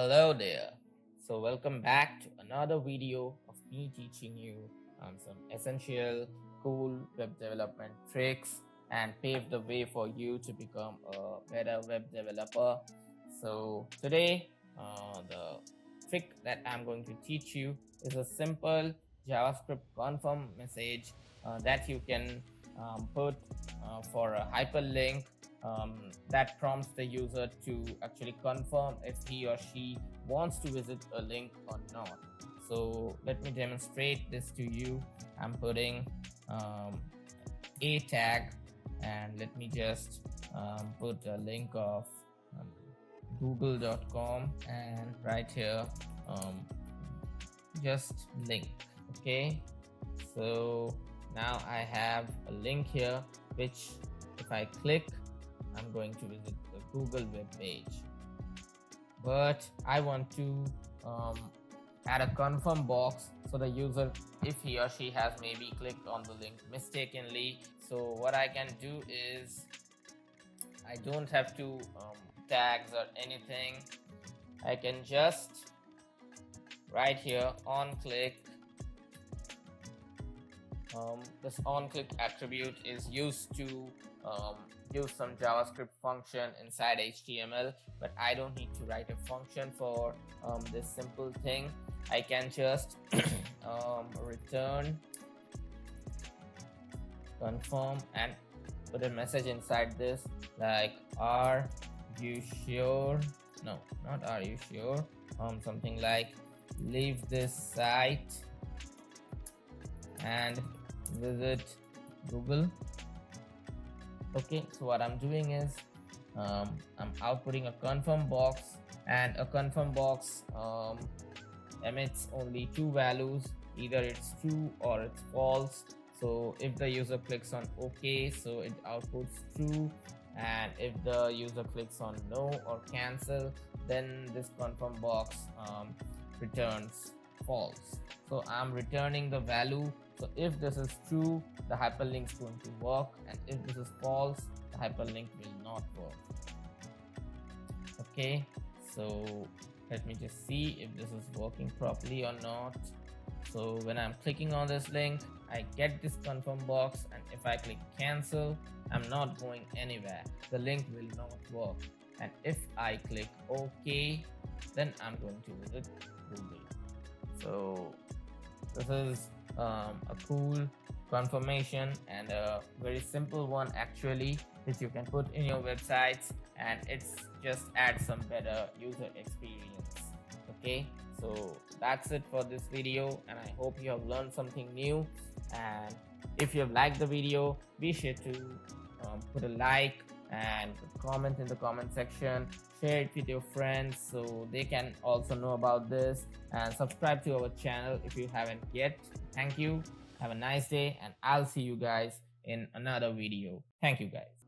Hello there. So welcome back to another video of me teaching you some essential cool web development tricks and pave the way for you to become a better web developer. So today the trick that I'm going to teach you is a simple JavaScript confirm message that you can put for a hyperlink that prompts the user to actually confirm if he or she wants to visit a link or not. So let me demonstrate this to you. I'm putting a tag, and let me just put a link of google.com, and right here just link. Okay, so now I have a link here, which if I click, I'm going to visit the Google web page. But I want to add a confirm box so the user, if he or she has maybe clicked on the link mistakenly. So what I can do is I don't have to tags or anything. I can just right here on click. This on click attribute is used to use some JavaScript function inside HTML, but I don't need to write a function for this simple thing. I can just return confirm and put a message inside this like, are you sure? No, not are you sure, something like, leave this site and visit Google. Okay, so what I'm doing is I'm outputting a confirm box, and a confirm box emits only two values, either it's true or it's false. So if the user clicks on OK, so it outputs true, and if the user clicks on no or cancel, then this confirm box returns false. So I'm returning the value. So if this is true, the hyperlink is going to work, and if this is false, the hyperlink will not work. Okay, so let me just see if this is working properly or not. So when I'm clicking on this link, I get this confirm box, and if I click cancel, I'm not going anywhere. The link will not work. And if I click OK, then I'm going to visit Google. So this is a cool confirmation and a very simple one actually, which you can put in your websites, and it's just adds some better user experience. Okay, so that's it for this video, and I hope you have learned something new. And if you have liked the video, be sure to put a like and comment in the comment section, share it with your friends so they can also know about this, and subscribe to our channel if you haven't yet. Thank you, have a nice day, and I'll see you guys in another video. Thank you guys.